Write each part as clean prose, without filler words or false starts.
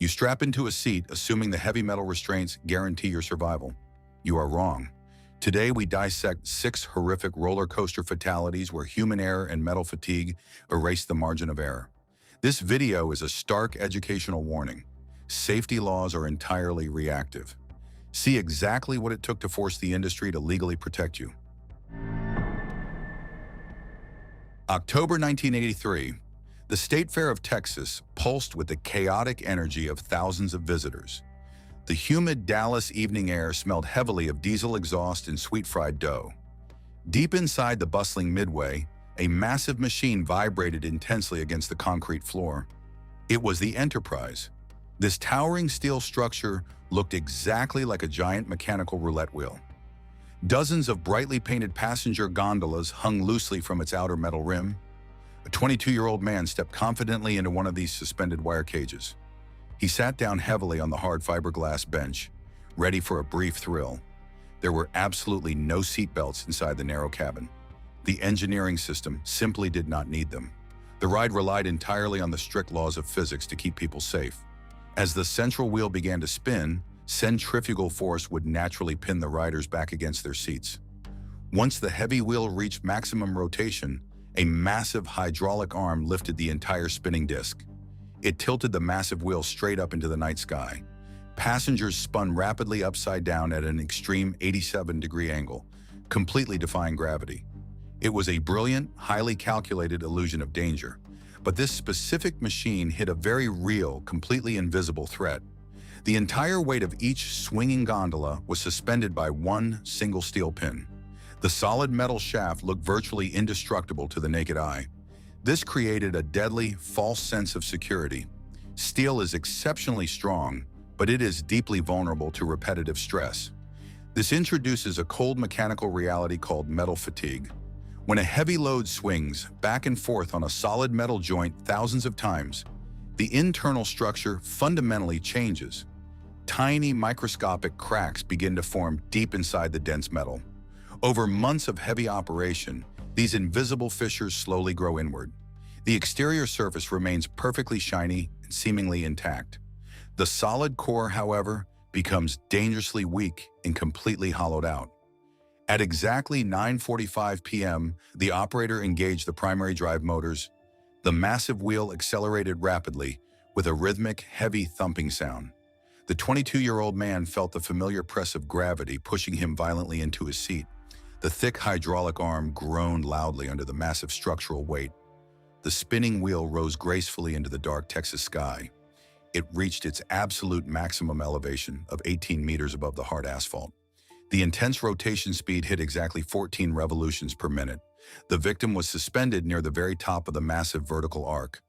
You strap into a seat, assuming the heavy metal restraints guarantee your survival. You are wrong. Today, we dissect 6 horrific roller coaster fatalities where human error and metal fatigue erase the margin of error. This video is a stark educational warning. Safety laws are entirely reactive. See exactly what it took to force the industry to legally protect you. October 1983, the State Fair of Texas pulsed with the chaotic energy of thousands of visitors. The humid Dallas evening air smelled heavily of diesel exhaust and sweet-fried dough. Deep inside the bustling midway, a massive machine vibrated intensely against the concrete floor. It was the Enterprise. This towering steel structure looked exactly like a giant mechanical roulette wheel. Dozens of brightly painted passenger gondolas hung loosely from its outer metal rim. A 22-year-old man stepped confidently into one of these suspended wire cages. He sat down heavily on the hard fiberglass bench, ready for a brief thrill. There were absolutely no seatbelts inside the narrow cabin. The engineering system simply did not need them. The ride relied entirely on the strict laws of physics to keep people safe. As the central wheel began to spin, centrifugal force would naturally pin the riders back against their seats. Once the heavy wheel reached maximum rotation, a massive hydraulic arm lifted the entire spinning disc. It tilted the massive wheel straight up into the night sky. Passengers spun rapidly upside down at an extreme 87-degree angle, completely defying gravity. It was a brilliant, highly calculated illusion of danger. But this specific machine hid a very real, completely invisible threat. The entire weight of each swinging gondola was suspended by one single steel pin. The solid metal shaft looked virtually indestructible to the naked eye. This created a deadly, false sense of security. Steel is exceptionally strong, but it is deeply vulnerable to repetitive stress. This introduces a cold mechanical reality called metal fatigue. When a heavy load swings back and forth on a solid metal joint thousands of times, the internal structure fundamentally changes. Tiny microscopic cracks begin to form deep inside the dense metal. Over months of heavy operation, these invisible fissures slowly grow inward. The exterior surface remains perfectly shiny and seemingly intact. The solid core, however, becomes dangerously weak and completely hollowed out. At exactly 9:45 p.m., the operator engaged the primary drive motors. The massive wheel accelerated rapidly with a rhythmic, heavy thumping sound. The 22-year-old man felt the familiar press of gravity pushing him violently into his seat. The thick hydraulic arm groaned loudly under the massive structural weight. The spinning wheel rose gracefully into the dark Texas sky. It reached its absolute maximum elevation of 18 meters above the hard asphalt. The intense rotation speed hit exactly 14 revolutions per minute. The victim was suspended near the very top of the massive vertical arc.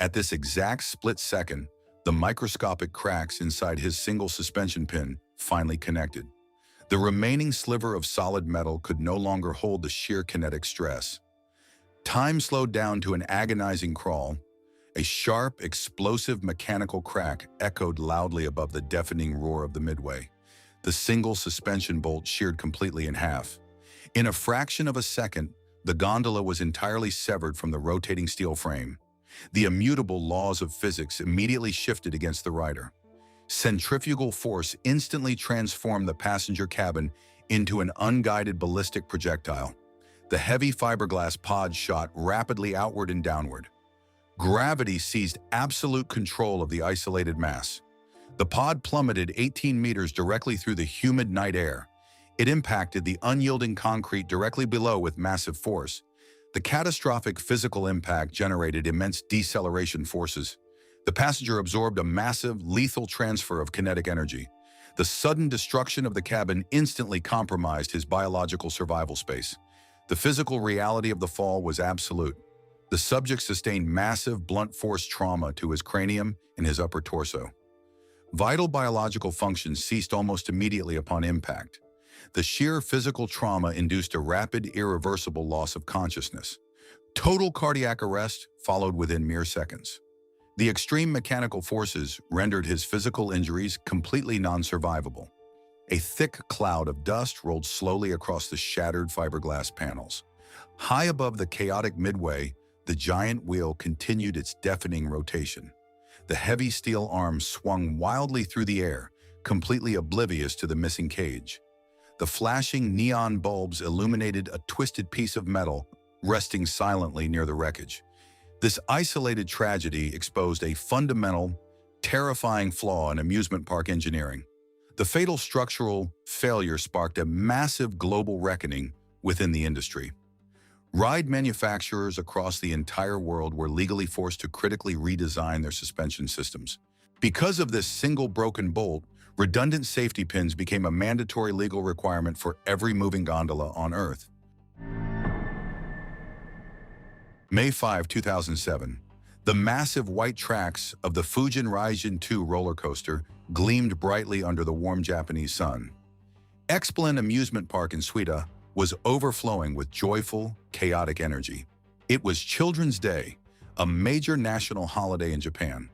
At this exact split second, the microscopic cracks inside his single suspension pin finally connected. The remaining sliver of solid metal could no longer hold the sheer kinetic stress. Time slowed down to an agonizing crawl. A sharp, explosive mechanical crack echoed loudly above the deafening roar of the midway. The single suspension bolt sheared completely in half. In a fraction of a second, the gondola was entirely severed from the rotating steel frame. The immutable laws of physics immediately shifted against the rider. Centrifugal force instantly transformed the passenger cabin into an unguided ballistic projectile. The heavy fiberglass pod shot rapidly outward and downward. Gravity seized absolute control of the isolated mass. The pod plummeted 18 meters directly through the humid night air. It impacted the unyielding concrete directly below with massive force. The catastrophic physical impact generated immense deceleration forces. The passenger absorbed a massive, lethal transfer of kinetic energy. The sudden destruction of the cabin instantly compromised his biological survival space. The physical reality of the fall was absolute. The subject sustained massive, blunt force trauma to his cranium and his upper torso. Vital biological functions ceased almost immediately upon impact. The sheer physical trauma induced a rapid, irreversible loss of consciousness. Total cardiac arrest followed within mere seconds. The extreme mechanical forces rendered his physical injuries completely non-survivable. A thick cloud of dust rolled slowly across the shattered fiberglass panels. High above the chaotic midway, the giant wheel continued its deafening rotation. The heavy steel arms swung wildly through the air, completely oblivious to the missing cage. The flashing neon bulbs illuminated a twisted piece of metal resting silently near the wreckage. This isolated tragedy exposed a fundamental, terrifying flaw in amusement park engineering. The fatal structural failure sparked a massive global reckoning within the industry. Ride manufacturers across the entire world were legally forced to critically redesign their suspension systems. Because of this single broken bolt, redundant safety pins became a mandatory legal requirement for every moving gondola on Earth. May 5, 2007. The massive white tracks of the Fujian Ryan 2 roller coaster gleamed brightly under the warm Japanese sun. Explin Amusement Park in Suida was overflowing with joyful, chaotic energy. It was Children's Day, a major national holiday in Japan.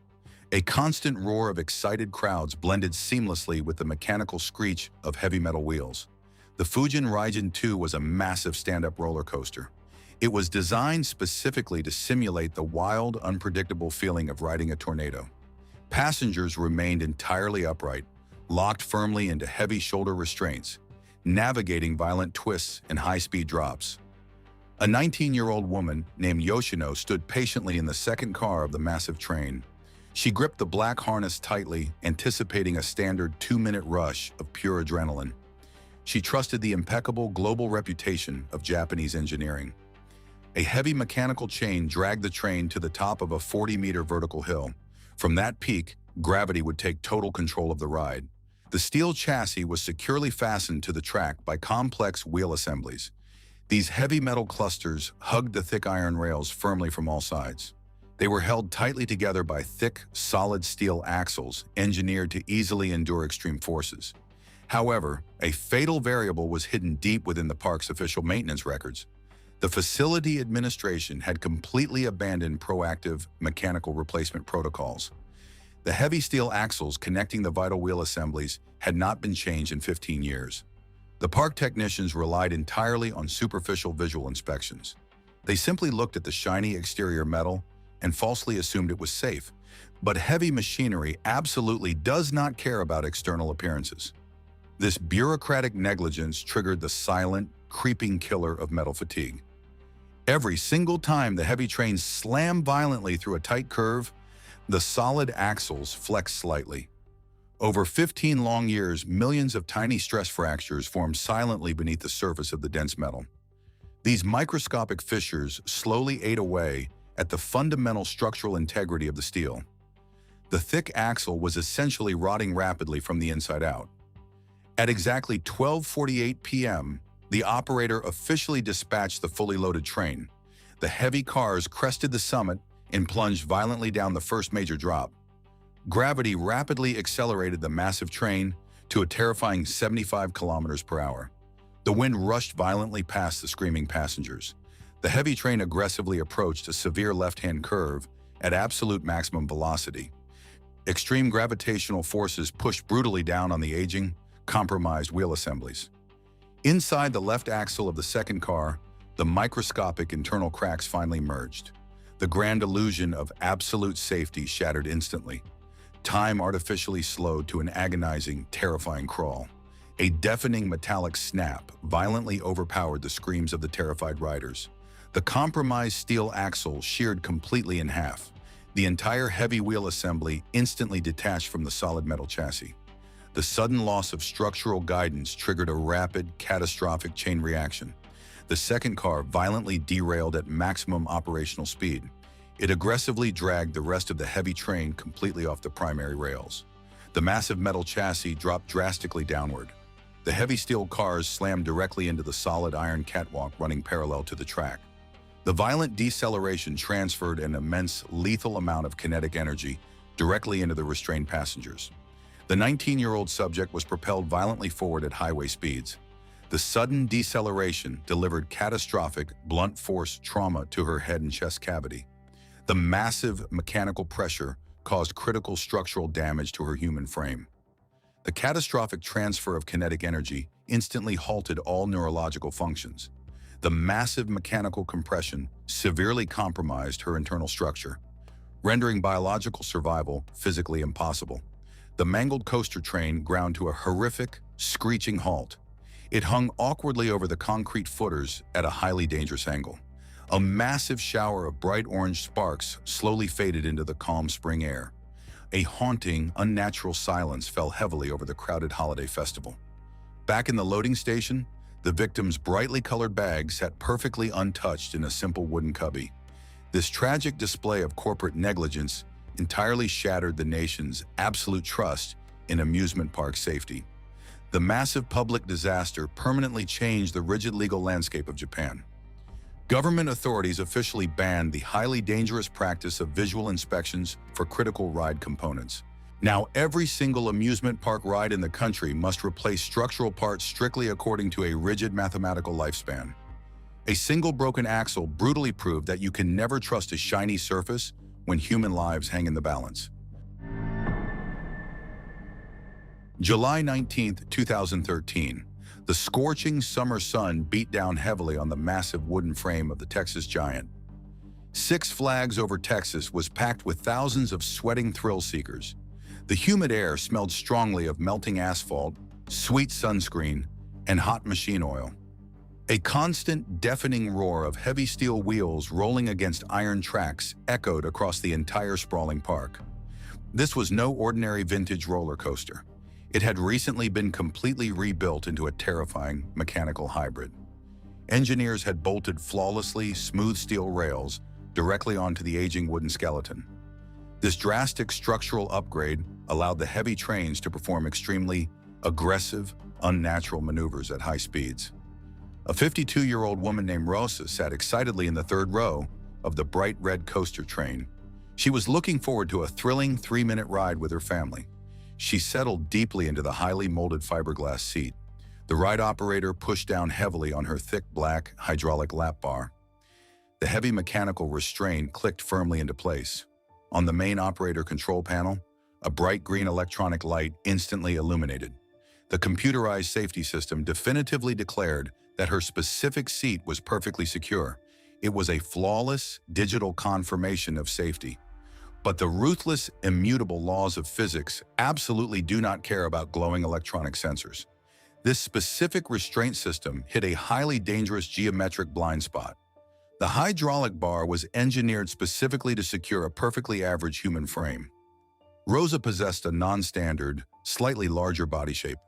A constant roar of excited crowds blended seamlessly with the mechanical screech of heavy metal wheels. The Fujian Ryan 2 was a massive stand-up roller coaster. It was designed specifically to simulate the wild, unpredictable feeling of riding a tornado. Passengers remained entirely upright, locked firmly into heavy shoulder restraints, navigating violent twists and high-speed drops. A 19-year-old woman named Yoshino stood patiently in the second car of the massive train. She gripped the black harness tightly, anticipating a standard 2-minute rush of pure adrenaline. She trusted the impeccable global reputation of Japanese engineering. A heavy mechanical chain dragged the train to the top of a 40-meter vertical hill. From that peak, gravity would take total control of the ride. The steel chassis was securely fastened to the track by complex wheel assemblies. These heavy metal clusters hugged the thick iron rails firmly from all sides. They were held tightly together by thick, solid steel axles engineered to easily endure extreme forces. However, a fatal variable was hidden deep within the park's official maintenance records. The facility administration had completely abandoned proactive mechanical replacement protocols. The heavy steel axles connecting the vital wheel assemblies had not been changed in 15 years. The park technicians relied entirely on superficial visual inspections. They simply looked at the shiny exterior metal and falsely assumed it was safe. But heavy machinery absolutely does not care about external appearances. This bureaucratic negligence triggered the silent, creeping killer of metal fatigue. Every single time the heavy train slammed violently through a tight curve, the solid axles flexed slightly. Over 15 long years, millions of tiny stress fractures formed silently beneath the surface of the dense metal. These microscopic fissures slowly ate away at the fundamental structural integrity of the steel. The thick axle was essentially rotting rapidly from the inside out. At exactly 12:48 p.m., the operator officially dispatched the fully loaded train. The heavy cars crested the summit and plunged violently down the first major drop. Gravity rapidly accelerated the massive train to a terrifying 75 kilometers per hour. The wind rushed violently past the screaming passengers. The heavy train aggressively approached a severe left-hand curve at absolute maximum velocity. Extreme gravitational forces pushed brutally down on the aging, compromised wheel assemblies. Inside the left axle of the second car, the microscopic internal cracks finally merged. The grand illusion of absolute safety shattered instantly. Time artificially slowed to an agonizing, terrifying crawl. A deafening metallic snap violently overpowered the screams of the terrified riders. The compromised steel axle sheared completely in half. The entire heavy wheel assembly instantly detached from the solid metal chassis. The sudden loss of structural guidance triggered a rapid, catastrophic chain reaction. The second car violently derailed at maximum operational speed. It aggressively dragged the rest of the heavy train completely off the primary rails. The massive metal chassis dropped drastically downward. The heavy steel cars slammed directly into the solid iron catwalk running parallel to the track. The violent deceleration transferred an immense, lethal amount of kinetic energy directly into the restrained passengers. The 19-year-old subject was propelled violently forward at highway speeds. The sudden deceleration delivered catastrophic, blunt force trauma to her head and chest cavity. The massive mechanical pressure caused critical structural damage to her human frame. The catastrophic transfer of kinetic energy instantly halted all neurological functions. The massive mechanical compression severely compromised her internal structure. rendering biological survival physically impossible. The mangled coaster train ground to a horrific, screeching halt. It hung awkwardly over the concrete footers at a highly dangerous angle. A massive shower of bright orange sparks slowly faded into the calm spring air. A haunting, unnatural silence fell heavily over the crowded holiday festival. Back in the loading station, the victim's brightly colored bag sat perfectly untouched in a simple wooden cubby. This tragic display of corporate negligence entirely shattered the nation's absolute trust in amusement park safety. The massive public disaster permanently changed the rigid legal landscape of Japan. Government authorities officially banned the highly dangerous practice of visual inspections for critical ride components. Now, every single amusement park ride in the country must replace structural parts strictly according to a rigid mathematical lifespan. A single broken axle brutally proved that you can never trust a shiny surface when human lives hang in the balance. July 19, 2013. The scorching summer sun beat down heavily on the massive wooden frame of the Texas giant. Six Flags Over Texas was packed with thousands of sweating thrill-seekers. The humid air smelled strongly of melting asphalt, sweet sunscreen, and hot machine oil. A constant, deafening roar of heavy steel wheels rolling against iron tracks echoed across the entire sprawling park. This was no ordinary vintage roller coaster. It had recently been completely rebuilt into a terrifying mechanical hybrid. Engineers had bolted flawlessly smooth steel rails directly onto the aging wooden skeleton. This drastic structural upgrade allowed the heavy trains to perform extremely aggressive, unnatural maneuvers at high speeds. A 52-year-old woman named Rosa sat excitedly in the third row of the bright red coaster train. She was looking forward to a thrilling 3-minute ride with her family. She settled deeply into the highly molded fiberglass seat. The ride operator pushed down heavily on her thick black hydraulic lap bar. The heavy mechanical restraint clicked firmly into place. On the main operator control panel, a bright green electronic light instantly illuminated. The computerized safety system definitively declared that her specific seat was perfectly secure. It was a flawless digital confirmation of safety. But the ruthless, immutable laws of physics absolutely do not care about glowing electronic sensors. This specific restraint system hit a highly dangerous geometric blind spot. The hydraulic bar was engineered specifically to secure a perfectly average human frame. Rosa possessed a non-standard, slightly larger body shape.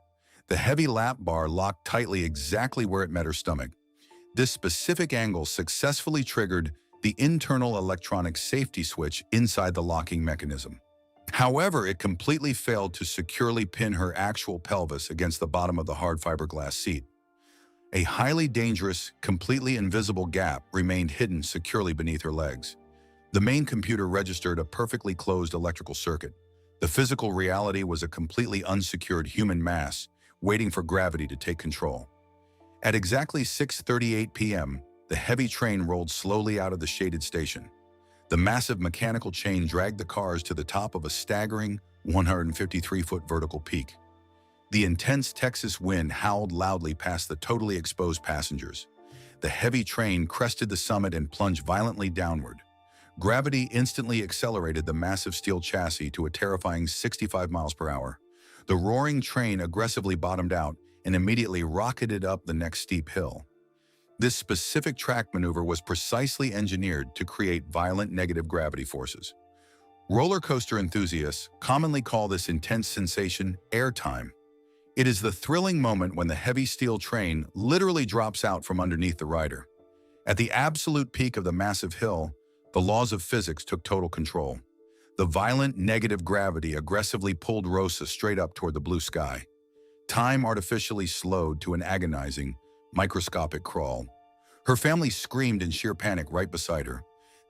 The heavy lap bar locked tightly exactly where it met her stomach. This specific angle successfully triggered the internal electronic safety switch inside the locking mechanism. However, it completely failed to securely pin her actual pelvis against the bottom of the hard fiberglass seat. A highly dangerous, completely invisible gap remained hidden securely beneath her legs. The main computer registered a perfectly closed electrical circuit. The physical reality was a completely unsecured human mass waiting for gravity to take control. At exactly 6:38 p.m., the heavy train rolled slowly out of the shaded station. The massive mechanical chain dragged the cars to the top of a staggering 153-foot vertical peak. The intense Texas wind howled loudly past the totally exposed passengers. The heavy train crested the summit and plunged violently downward. Gravity instantly accelerated the massive steel chassis to a terrifying 65 miles per hour. The roaring train aggressively bottomed out and immediately rocketed up the next steep hill. This specific track maneuver was precisely engineered to create violent negative gravity forces. Roller coaster enthusiasts commonly call this intense sensation airtime. It is the thrilling moment when the heavy steel train literally drops out from underneath the rider. At the absolute peak of the massive hill, the laws of physics took total control. The violent negative gravity aggressively pulled Rosa straight up toward the blue sky. Time artificially slowed to an agonizing, microscopic crawl. Her family screamed in sheer panic right beside her.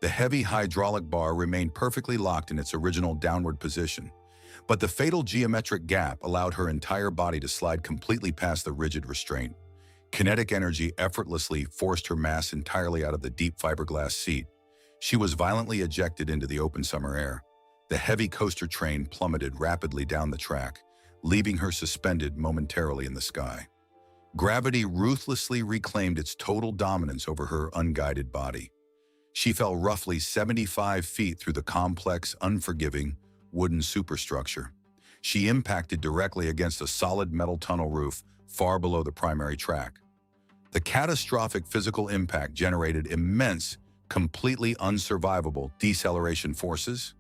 The heavy hydraulic bar remained perfectly locked in its original downward position, but the fatal geometric gap allowed her entire body to slide completely past the rigid restraint. Kinetic energy effortlessly forced her mass entirely out of the deep fiberglass seat. She was violently ejected into the open summer air. The heavy coaster train plummeted rapidly down the track, leaving her suspended momentarily in the sky. Gravity ruthlessly reclaimed its total dominance over her unguided body. She fell roughly 75 feet through the complex, unforgiving, wooden superstructure. She impacted directly against a solid metal tunnel roof far below the primary track. The catastrophic physical impact generated immense, completely unsurvivable deceleration forces.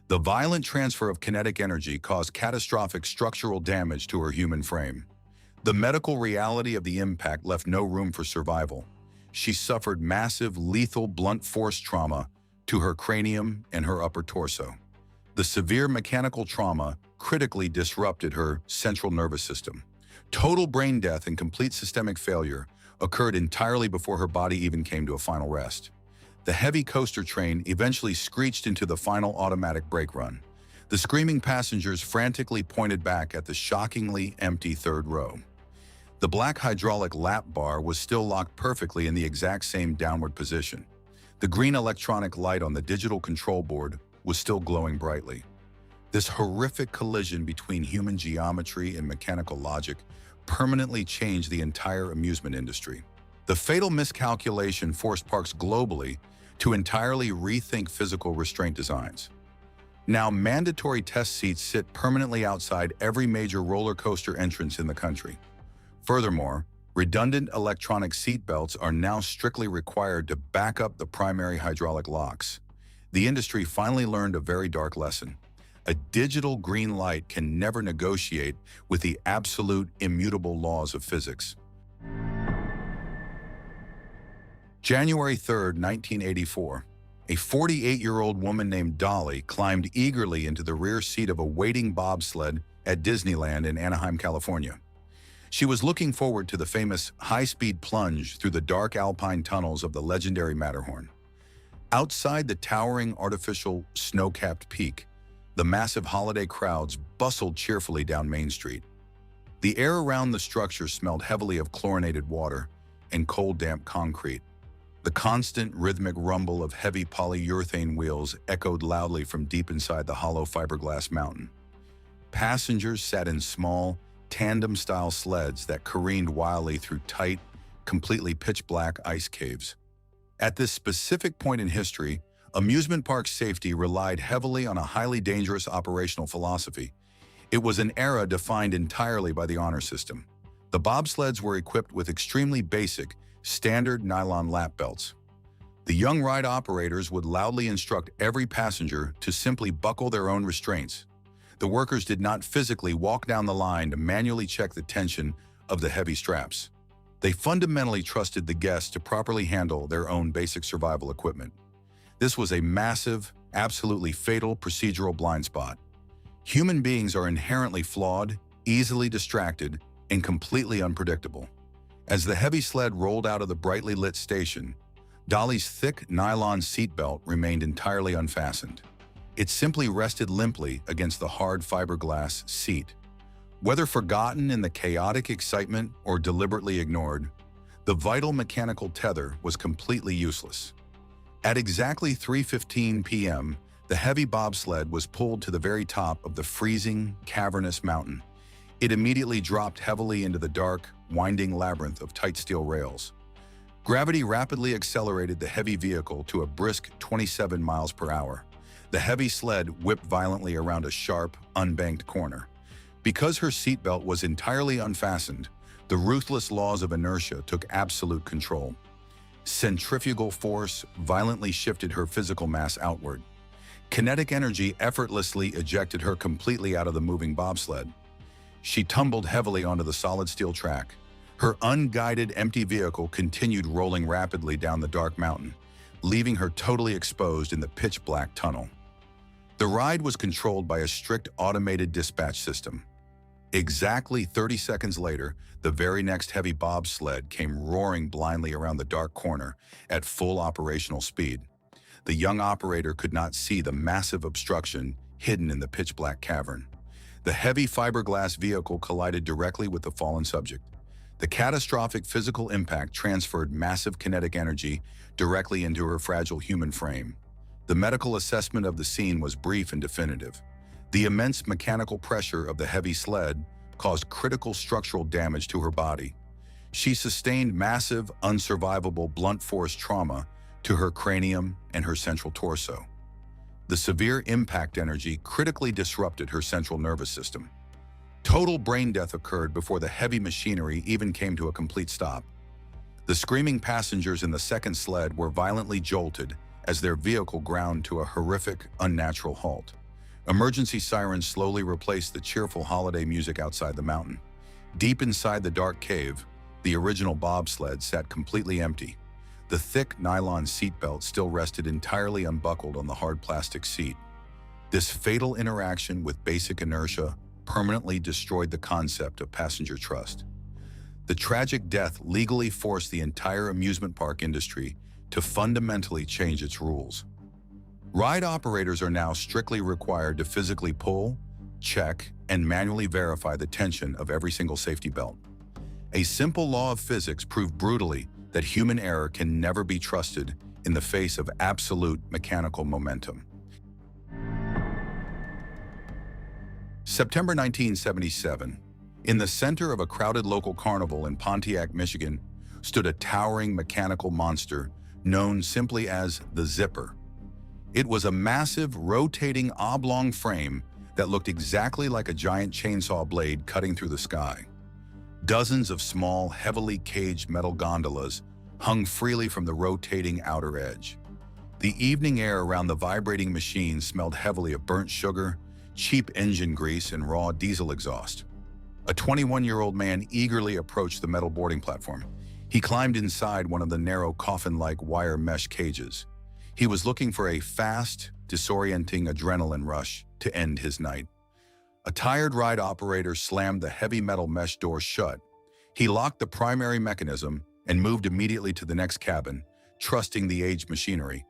The violent transfer of kinetic energy caused catastrophic structural damage to her human frame. The medical reality of the impact left no room for survival. She suffered massive, lethal, blunt force trauma to her cranium and her upper torso. The severe mechanical trauma critically disrupted her central nervous system. Total brain death and complete systemic failure occurred entirely before her body even came to a final rest. The heavy coaster train eventually screeched into the final automatic brake run. The screaming passengers frantically pointed back at the shockingly empty third row. The black hydraulic lap bar was still locked perfectly in the exact same downward position. The green electronic light on the digital control board was still glowing brightly. This horrific collision between human geometry and mechanical logic permanently changed the entire amusement industry. The fatal miscalculation forced parks globally to entirely rethink physical restraint designs. Now, mandatory test seats sit permanently outside every major roller coaster entrance in the country. Furthermore, redundant electronic seat belts are now strictly required to back up the primary hydraulic locks. The industry finally learned a very dark lesson. A digital green light can never negotiate with the absolute immutable laws of physics. January 3, 1984, a 48-year-old woman named Dolly climbed eagerly into the rear seat of a waiting bobsled at Disneyland in Anaheim, California. She was looking forward to the famous high-speed plunge through the dark alpine tunnels of the legendary Matterhorn. Outside the towering artificial snow-capped peak, the massive holiday crowds bustled cheerfully down Main Street. The air around the structure smelled heavily of chlorinated water and cold, damp concrete. The constant rhythmic rumble of heavy polyurethane wheels echoed loudly from deep inside the hollow fiberglass mountain. Passengers sat in small, tandem-style sleds that careened wildly through tight, completely pitch-black ice caves. At this specific point in history, amusement park safety relied heavily on a highly dangerous operational philosophy. It was an era defined entirely by the honor system. The bobsleds were equipped with extremely basic, standard nylon lap belts. The young ride operators would loudly instruct every passenger to simply buckle their own restraints. The workers did not physically walk down the line to manually check the tension of the heavy straps. They fundamentally trusted the guests to properly handle their own basic survival equipment. This was a massive, absolutely fatal procedural blind spot. Human beings are inherently flawed, easily distracted, and completely unpredictable. As the heavy sled rolled out of the brightly lit station, Dolly's thick nylon seatbelt remained entirely unfastened. It simply rested limply against the hard fiberglass seat. Whether forgotten in the chaotic excitement or deliberately ignored, the vital mechanical tether was completely useless. At exactly 3:15 p.m., the heavy bobsled was pulled to the very top of the freezing, cavernous mountain. It immediately dropped heavily into the dark, winding labyrinth of tight steel rails. Gravity rapidly accelerated the heavy vehicle to a brisk 27 miles per hour. The heavy sled whipped violently around a sharp, unbanked corner. Because her seatbelt was entirely unfastened, the ruthless laws of inertia took absolute control. Centrifugal force violently shifted her physical mass outward. Kinetic energy effortlessly ejected her completely out of the moving bobsled. She tumbled heavily onto the solid steel track. Her unguided, empty vehicle continued rolling rapidly down the dark mountain, leaving her totally exposed in the pitch-black tunnel. The ride was controlled by a strict automated dispatch system. Exactly 30 seconds later, the very next heavy bobsled came roaring blindly around the dark corner at full operational speed. The young operator could not see the massive obstruction hidden in the pitch-black cavern. The heavy fiberglass vehicle collided directly with the fallen subject. The catastrophic physical impact transferred massive kinetic energy directly into her fragile human frame. The medical assessment of the scene was brief and definitive. The immense mechanical pressure of the heavy sled caused critical structural damage to her body. She sustained massive, unsurvivable blunt force trauma to her cranium and her central torso. The severe impact energy critically disrupted her central nervous system. Total brain death occurred before the heavy machinery even came to a complete stop. The screaming passengers in the second sled were violently jolted as their vehicle ground to a horrific, unnatural halt. Emergency sirens slowly replaced the cheerful holiday music outside the mountain. Deep inside the dark cave, the original bobsled sat completely empty. The thick nylon seatbelt still rested entirely unbuckled on the hard plastic seat. This fatal interaction with basic inertia permanently destroyed the concept of passenger trust. The tragic death legally forced the entire amusement park industry to fundamentally change its rules. Ride operators are now strictly required to physically pull, check, and manually verify the tension of every single safety belt. A simple law of physics proved brutally that human error can never be trusted in the face of absolute mechanical momentum. September 1977. In the center of a crowded local carnival in Pontiac, Michigan, stood a towering mechanical monster known simply as the Zipper. It was a massive, rotating oblong frame that looked exactly like a giant chainsaw blade cutting through the sky. Dozens of small, heavily caged metal gondolas hung freely from the rotating outer edge. The evening air around the vibrating machine smelled heavily of burnt sugar, cheap engine grease, and raw diesel exhaust. A 21-year-old man eagerly approached the metal boarding platform. He climbed inside one of the narrow coffin-like wire mesh cages. He was looking for a fast, disorienting adrenaline rush to end his night. A tired ride operator slammed the heavy metal mesh door shut. He locked the primary mechanism and moved immediately to the next cabin, trusting the aged machinery.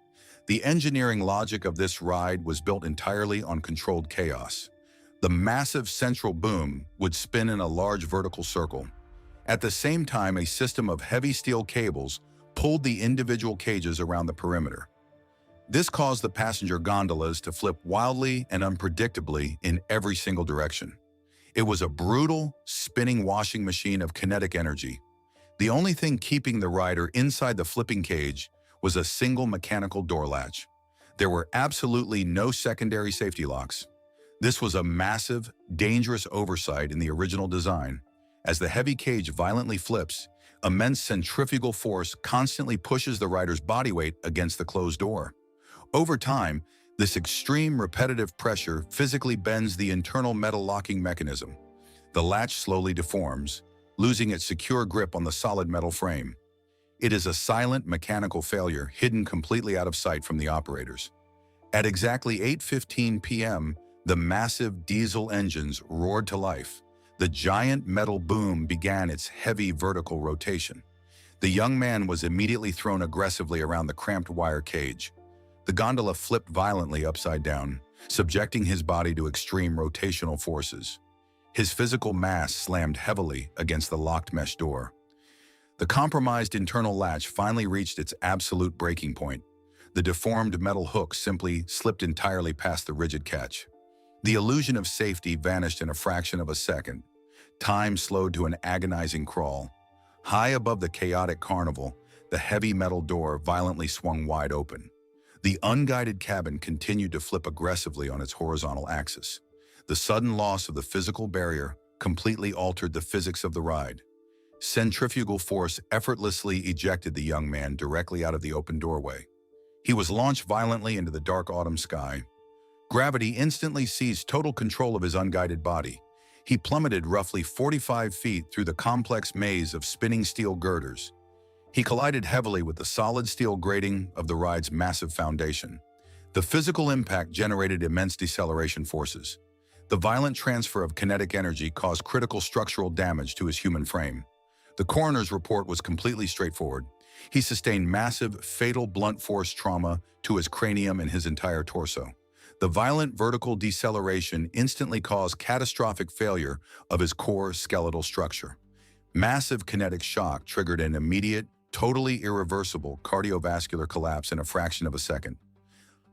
The engineering logic of this ride was built entirely on controlled chaos. The massive central boom would spin in a large vertical circle. At the same time, a system of heavy steel cables pulled the individual cages around the perimeter. This caused the passenger gondolas to flip wildly and unpredictably in every single direction. It was a brutal, spinning washing machine of kinetic energy. The only thing keeping the rider inside the flipping cage was a single mechanical door latch. There were absolutely no secondary safety locks. This was a massive, dangerous oversight in the original design. As the heavy cage violently flips, immense centrifugal force constantly pushes the rider's body weight against the closed door. Over time, this extreme repetitive pressure physically bends the internal metal locking mechanism. The latch slowly deforms, losing its secure grip on the solid metal frame. It is a silent mechanical failure hidden completely out of sight from the operators. At exactly 8:15 p.m., the massive diesel engines roared to life. The giant metal boom began its heavy vertical rotation. The young man was immediately thrown aggressively around the cramped wire cage. The gondola flipped violently upside down, subjecting his body to extreme rotational forces. His physical mass slammed heavily against the locked mesh door. The compromised internal latch finally reached its absolute breaking point. The deformed metal hook simply slipped entirely past the rigid catch. The illusion of safety vanished in a fraction of a second. Time slowed to an agonizing crawl. High above the chaotic carnival, the heavy metal door violently swung wide open. The unguided cabin continued to flip aggressively on its horizontal axis. The sudden loss of the physical barrier completely altered the physics of the ride. Centrifugal force effortlessly ejected the young man directly out of the open doorway. He was launched violently into the dark autumn sky. Gravity instantly seized total control of his unguided body. He plummeted roughly 45 feet through the complex maze of spinning steel girders. He collided heavily with the solid steel grating of the ride's massive foundation. The physical impact generated immense deceleration forces. The violent transfer of kinetic energy caused critical structural damage to his human frame. The coroner's report was completely straightforward. He sustained massive, fatal blunt force trauma to his cranium and his entire torso. The violent vertical deceleration instantly caused catastrophic failure of his core skeletal structure. Massive kinetic shock triggered an immediate, totally irreversible cardiovascular collapse in a fraction of a second.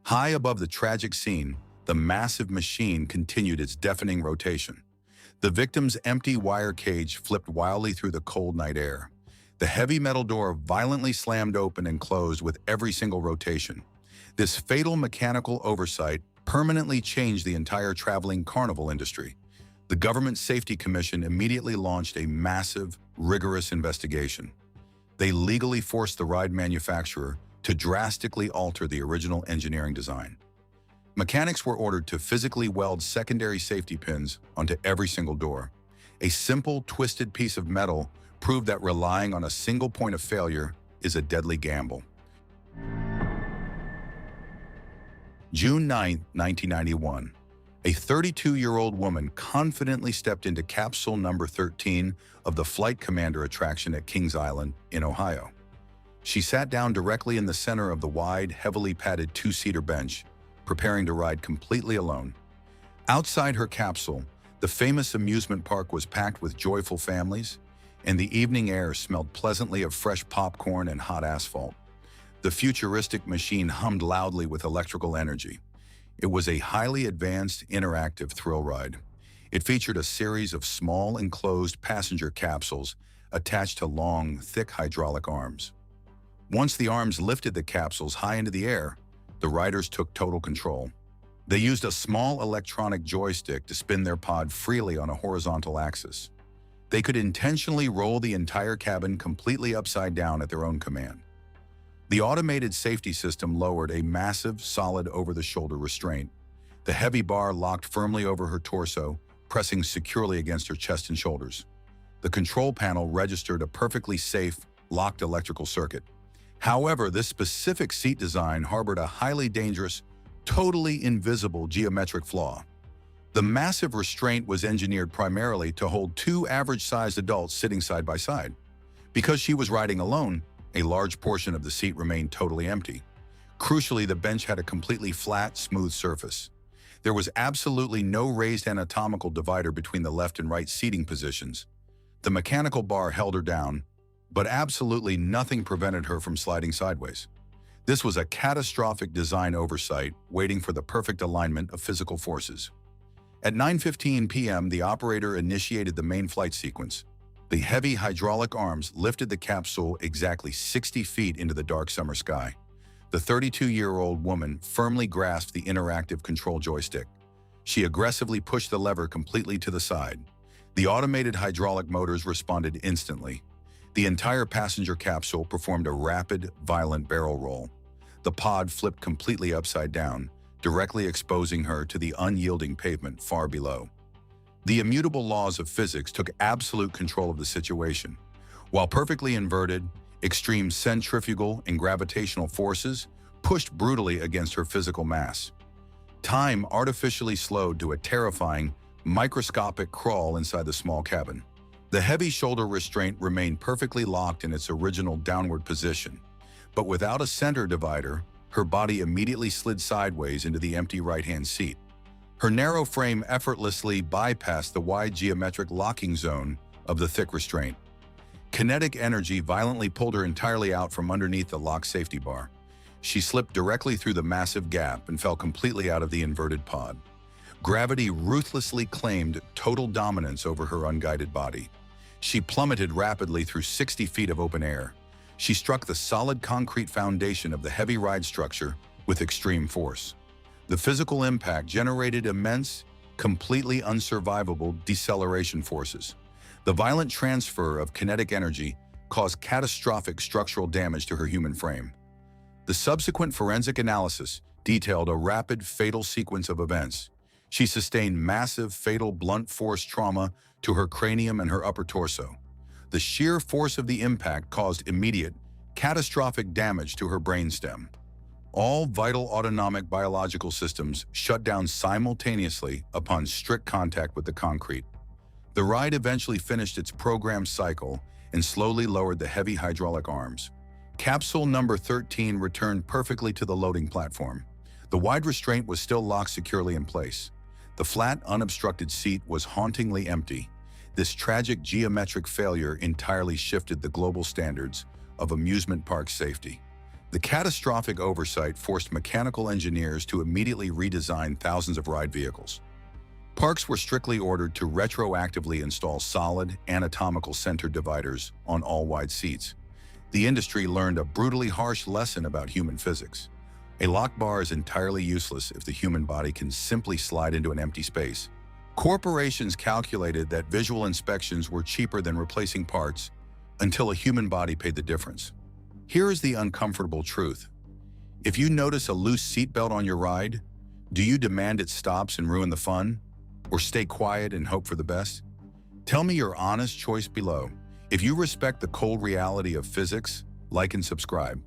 High above the tragic scene, the massive machine continued its deafening rotation. The victim's empty wire cage flipped wildly through the cold night air. The heavy metal door violently slammed open and closed with every single rotation. This fatal mechanical oversight permanently changed the entire traveling carnival industry. The Government Safety Commission immediately launched a massive, rigorous investigation. They legally forced the ride manufacturer to drastically alter the original engineering design. Mechanics were ordered to physically weld secondary safety pins onto every single door. A simple, twisted piece of metal proved that relying on a single point of failure is a deadly gamble. June 9, 1991. A 32-year-old woman confidently stepped into capsule number 13 of the Flight Commander attraction at Kings Island in Ohio. She sat down directly in the center of the wide, heavily padded two-seater bench, preparing to ride completely alone. Outside her capsule, the famous amusement park was packed with joyful families, and the evening air smelled pleasantly of fresh popcorn and hot asphalt. The futuristic machine hummed loudly with electrical energy. It was a highly advanced, interactive thrill ride. It featured a series of small, enclosed passenger capsules attached to long, thick hydraulic arms. Once the arms lifted the capsules high into the air, the riders took total control. They used a small electronic joystick to spin their pod freely on a horizontal axis. They could intentionally roll the entire cabin completely upside down at their own command. The automated safety system lowered a massive, solid over-the-shoulder restraint. The heavy bar locked firmly over her torso, pressing securely against her chest and shoulders. The control panel registered a perfectly safe, locked electrical circuit. However, this specific seat design harbored a highly dangerous, totally invisible geometric flaw. The massive restraint was engineered primarily to hold two average-sized adults sitting side by side. Because she was riding alone, a large portion of the seat remained totally empty. Crucially, the bench had a completely flat, smooth surface. There was absolutely no raised anatomical divider between the left and right seating positions. The mechanical bar held her down, but absolutely nothing prevented her from sliding sideways. This was a catastrophic design oversight waiting for the perfect alignment of physical forces. At 9:15 p.m., the operator initiated the main flight sequence. The heavy hydraulic arms lifted the capsule exactly 60 feet into the dark summer sky. The 32-year-old woman firmly grasped the interactive control joystick. She aggressively pushed the lever completely to the side. The automated hydraulic motors responded instantly. The entire passenger capsule performed a rapid, violent barrel roll. The pod flipped completely upside down, directly exposing her to the unyielding pavement far below. The immutable laws of physics took absolute control of the situation. While perfectly inverted, extreme centrifugal and gravitational forces pushed brutally against her physical mass. Time artificially slowed to a terrifying, microscopic crawl inside the small cabin. The heavy shoulder restraint remained perfectly locked in its original downward position, but without a center divider, her body immediately slid sideways into the empty right-hand seat. Her narrow frame effortlessly bypassed the wide geometric locking zone of the thick restraint. Kinetic energy violently pulled her entirely out from underneath the lock safety bar. She slipped directly through the massive gap and fell completely out of the inverted pod. Gravity ruthlessly claimed total dominance over her unguided body. She plummeted rapidly through 60 feet of open air. She struck the solid concrete foundation of the heavy ride structure with extreme force. The physical impact generated immense, completely unsurvivable deceleration forces. The violent transfer of kinetic energy caused catastrophic structural damage to her human frame. The subsequent forensic analysis detailed a rapid, fatal sequence of events. She sustained massive, fatal, blunt force trauma to her cranium and her upper torso. The sheer force of the impact caused immediate, catastrophic damage to her brainstem. All vital autonomic biological systems shut down simultaneously upon strict contact with the concrete. The ride eventually finished its programmed cycle and slowly lowered the heavy hydraulic arms. Capsule number 13 returned perfectly to the loading platform. The wide restraint was still locked securely in place. The flat, unobstructed seat was hauntingly empty. This tragic geometric failure entirely shifted the global standards of amusement park safety. The catastrophic oversight forced mechanical engineers to immediately redesign thousands of ride vehicles. Parks were strictly ordered to retroactively install solid, anatomical center dividers on all wide seats. The industry learned a brutally harsh lesson about human physics. A lock bar is entirely useless if the human body can simply slide into an empty space. Corporations calculated that visual inspections were cheaper than replacing parts until a human body paid the difference. Here is the uncomfortable truth. If you notice a loose seatbelt on your ride, do you demand it stops and ruin the fun? Or stay quiet and hope for the best? Tell me your honest choice below. If you respect the cold reality of physics, like and subscribe.